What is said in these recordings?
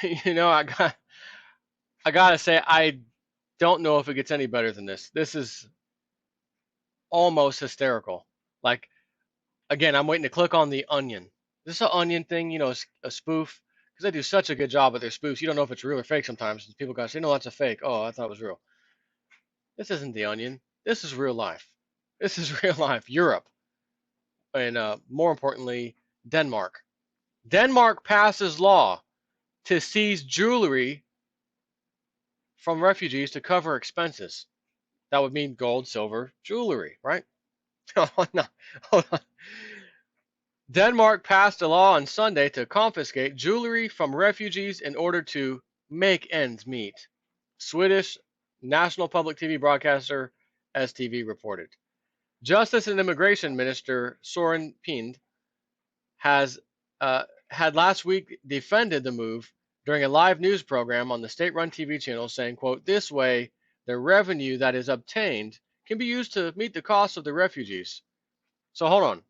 You know, I gotta say, I don't know if it gets any better than this. This is almost hysterical. Like, again, I'm waiting to click on the Onion. This is an Onion thing, you know, a spoof, because they do such a good job with their spoofs. You don't know if it's real or fake sometimes. People gotta say, no, that's a fake. Oh, I thought it was real. This isn't the Onion. This is real life. This is real life. Europe, and more importantly, Denmark. Denmark passes law to seize jewelry from refugees to cover expenses. That would mean gold, silver, jewelry, right? Oh, no. Hold on. Denmark passed a law on Sunday to confiscate jewelry from refugees in order to make ends meet. Swedish national public TV broadcaster STV reported. Justice and Immigration Minister Soren Pind has had last week defended the move during a live news program on the state-run TV channel, saying, quote, this way, the revenue that is obtained can be used to meet the costs of the refugees. So hold on.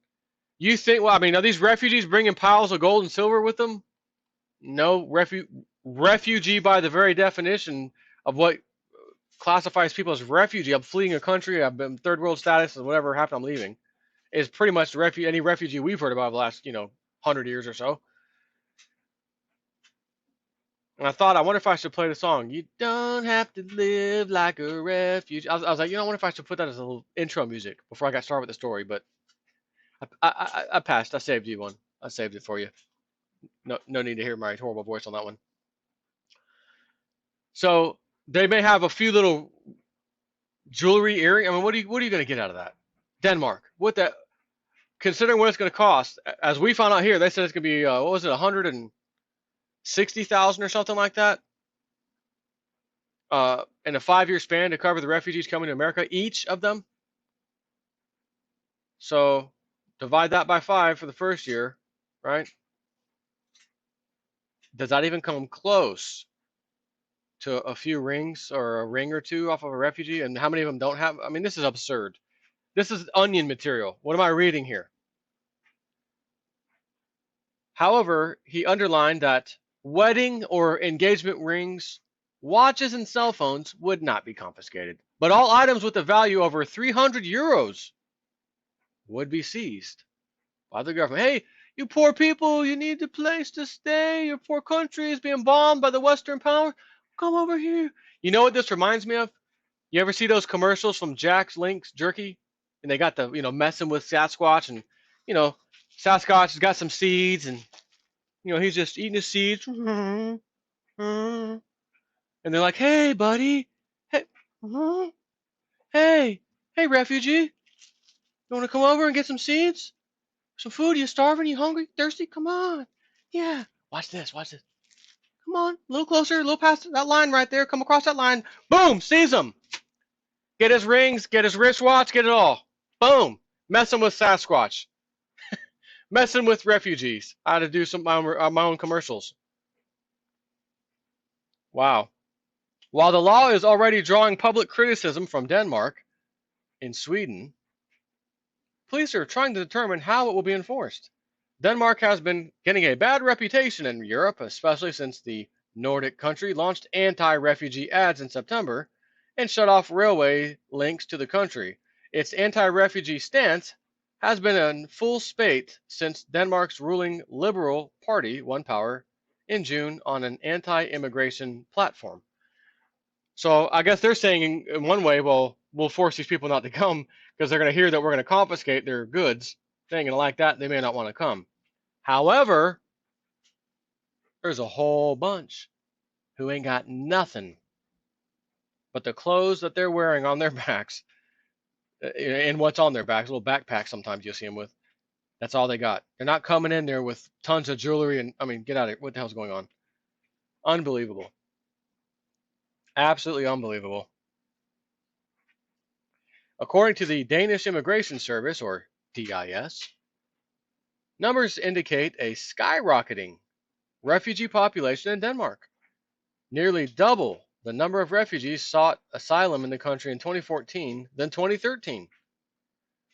You think, well, I mean, are these refugees bringing piles of gold and silver with them? No, refugee by the very definition of what classifies people as refugee. I'm fleeing a country, I've been third world status, and whatever happened, I'm leaving. Is pretty much any refugee we've heard about the last, 100 years or so. And I thought, I wonder if I should play the song. You don't have to live like a refugee. I was like, I wonder if I should put that as a little intro music before I got started with the story. But I passed. I saved you one. I saved it for you. No need to hear my horrible voice on that one. So they may have a few little jewelry earring. I mean, what are you going to get out of that? Denmark. What that? Considering what it's going to cost, as we found out here, they said it's going to be what was it, 160,000 or something like that, in a 5-year span to cover the refugees coming to America, each of them. So divide that by 5 for the first year, right? Does that even come close to a few rings or a ring or two off of a refugee? And how many of them don't have? I mean, this is absurd. This is Onion material. What am I reading here? However, he underlined that wedding or engagement rings, watches, and cell phones would not be confiscated, but all items with a value over 300 euros would be seized by the government. Hey, you poor people, you need a place to stay. Your poor country is being bombed by the Western power. Come over here. You know what this reminds me of? You ever see those commercials from Jack's Link's Jerky? And they got the, messing with Sasquatch, and, you know, Sasquatch has got some seeds, and, he's just eating his seeds. And they're like, hey, buddy. Hey, hey, hey, refugee. You want to come over and get some seeds? Some food? You starving? You hungry? Thirsty? Come on. Yeah. Watch this. Watch this. Come on. A little closer. A little past that line right there. Come across that line. Boom. Seize him. Get his rings. Get his wristwatch. Get it all. Boom. Messing with Sasquatch. Messing with refugees. I had to do some my own commercials. Wow. While the law is already drawing public criticism from Denmark and Sweden, police are trying to determine how it will be enforced. Denmark has been getting a bad reputation in Europe, especially since the Nordic country launched anti-refugee ads in September and shut off railway links to the country. Its anti-refugee stance has been in full spate since Denmark's ruling Liberal Party won power in June on an anti-immigration platform. So I guess they're saying in one way, well, we'll force these people not to come because they're going to hear that we're going to confiscate their goods. They ain't going to like that. They may not want to come. However, there's a whole bunch who ain't got nothing but the clothes that they're wearing on their backs, and what's on their backs, little backpacks sometimes you'll see them with. That's all they got. They're not coming in there with tons of jewelry and, I mean, get out of here. What the hell's going on? Unbelievable. Absolutely unbelievable. According to the Danish Immigration Service, or DIS, numbers indicate a skyrocketing refugee population in Denmark. Nearly double the number of refugees sought asylum in the country in 2014 than 2013,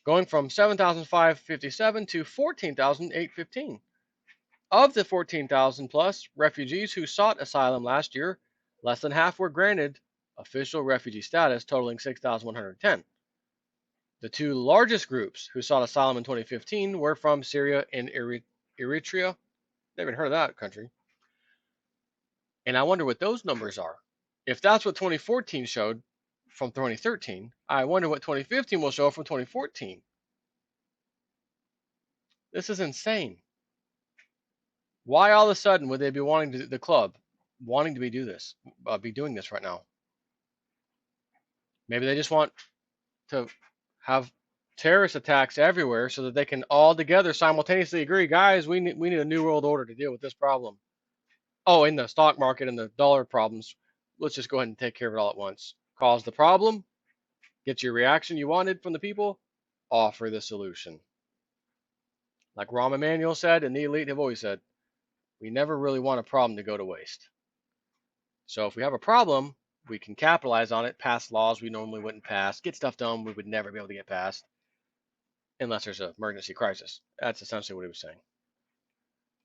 going from 7,557 to 14,815. Of the 14,000 plus refugees who sought asylum last year, less than half were granted official refugee status, totaling 6,110. The two largest groups who sought asylum in 2015 were from Syria and Eritrea. Never heard of that country. And I wonder what those numbers are. If that's what 2014 showed from 2013, I wonder what 2015 will show from 2014. This is insane. Why all of a sudden would they be wanting to, the club wanting to be doing this right now? Maybe they just want to have terrorist attacks everywhere so that they can all together simultaneously agree, guys, we need a new world order to deal with this problem. Oh, in the stock market and the dollar problems, let's just go ahead and take care of it all at once. Cause the problem, get your reaction you wanted from the people, offer the solution. Like Rahm Emanuel said, and the elite have always said, we never really want a problem to go to waste. So if we have a problem, we can capitalize on it, pass laws we normally wouldn't pass, get stuff done we would never be able to get past, unless there's an emergency crisis. That's essentially what he was saying.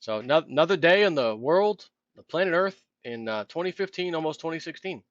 So another day in the world, the planet Earth, in 2015, almost 2016.